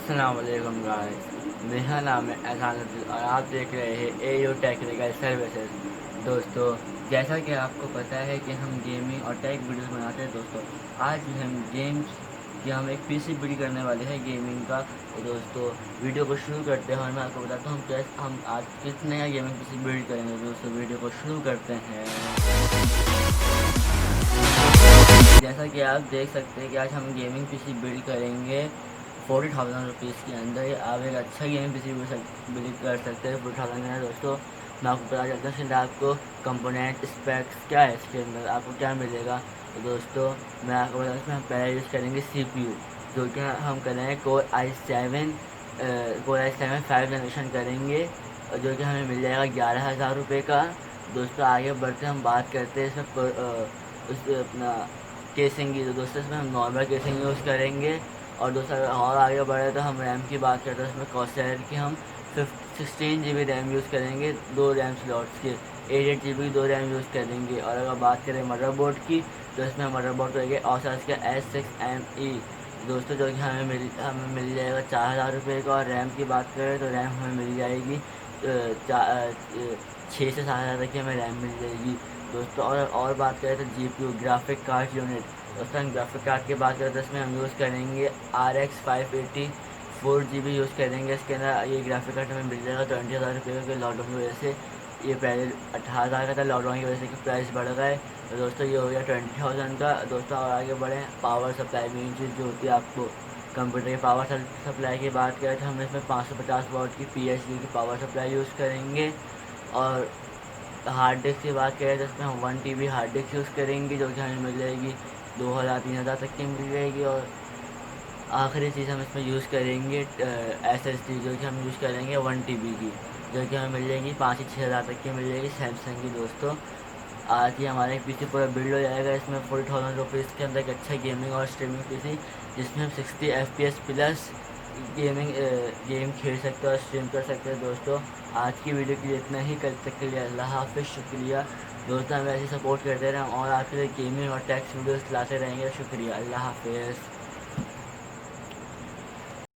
अस्सलाम वालेकुम गाइस, मेरा नाम है एहसानुद्दीन और आप देख रहे हैं एयू टेक्निकल सर्विसेज। दोस्तों, जैसा कि आपको पता है कि हम गेमिंग और टेक वीडियोस बनाते हैं। दोस्तों, आज भी हम गेम्स की हम एक पीसी बिल्ड करने वाले हैं गेमिंग का। तो दोस्तों, वीडियो को शुरू करते हैं और मैं आपको बताता हूँ कैसे हम आज किस नया गेमिंग पीसी बिल्ड करेंगे। दोस्तों, वीडियो को शुरू करते हैं। जैसा कि आप देख सकते हैं कि आज हम गेमिंग पीसी बिल्ड करेंगे 40,000 रुपीज़ के अंदर। आप एक अच्छा गेमिंग पीसी बिल्ड कर सकते हैं 40,000 के अंदर। दोस्तों, मैं आपको पता चलता हूँ कि आपको कंपोनेंट स्पेक्स क्या है, इसके अंदर आपको क्या मिलेगा। तो दोस्तों, मैं आपको बता दूँ हम पहले यूज़ करेंगे CPU, जो कि हम करेंगे कोर i7 5 जनरेशन करेंगे, और जो कि हमें मिल जाएगा 11,000 रुपये का। दोस्तों, आगे बढ़ते हम बात करते हैं इसमें उस अपना केसिंग की। तो दोस्तों, इसमें हम नॉर्मल केसिंग यूज़ करेंगे। और दोस्तों, अगर और आगे बढ़े तो हम रैम की बात करते हैं। इसमें कॉर्सैर की हम 16 GB रैम यूज़ करेंगे, 2 रैम स्लॉट्स के 8 GB की 2 रैम यूज़ करेंगे। और अगर बात करें मदरबोर्ड की, तो इसमें मदरबोर्ड रहेगा Asus का S6ME। दोस्तों, जो कि हमें मिल जाएगा 4,000 रुपये का। और रैम की बात करें तो रैम हमें मिल जाएगी 6 से 7,000 तक की हमें रैम मिल जाएगी। दोस्तों, और बात करें तो GPU ग्राफिक कार्ड यूनिट। दोस्तों, हम ग्राफिक कार्ड की बात करें तो इसमें हम यूज़ करेंगे RX 580 4 GB यूज़ करेंगे। इसके अंदर ये ग्राफिक कार्ड हमें मिल जाएगा 20,000 रुपये के। लॉकडाउन की वजह से ये पहले 18,000 का था, लॉकडाउन की वजह से प्राइस बढ़ गए। तो दोस्तों, ये हो गया 20,000 का। दोस्तों, और आगे बढ़ें, पावर सप्लाई मेन चीज़ जो होती है आपको कंप्यूटर की पावर सप्लाई की बात करें तो हम इसमें 550 वाट की PSU की पावर सप्लाई यूज़ करेंगे। और हार्ड डिस्क की बात करें तो इसमें हम 1 TB हार्ड डिस्क यूज़ करेंगे, जो कि हमें मिल जाएगी 2,000-3,000 तक की मिल जाएगी। और आखिरी चीज़ हम इसमें यूज़ करेंगे SSD, जो कि हम यूज़ करेंगे 1 TB की, जो कि हमें मिल जाएगी 5 से 6,000 तक की मिल जाएगी सैमसंग की। दोस्तों, आज ही हमारा एक पीसी पूरा बिल्ड हो जाएगा। इसमें 40,000 रुपीज़ के अंदर एक अच्छा गेमिंग और स्ट्रीमिंग पीसी, जिसमें हम 60 FPS प्लस गेम खेल सकते हैं और स्ट्रीम कर सकते हैं। दोस्तों, आज की वीडियो के लिए इतना ही। कल तक के लिए अल्लाह हाफ़िज़, शुक्रिया। दोस्तों, हमें ऐसे सपोर्ट करते रहें और आपके लिए गेमिंग और टेक्स्ट वीडियोस लाते रहेंगे। शुक्रिया, अल्लाह हाफ़िज़।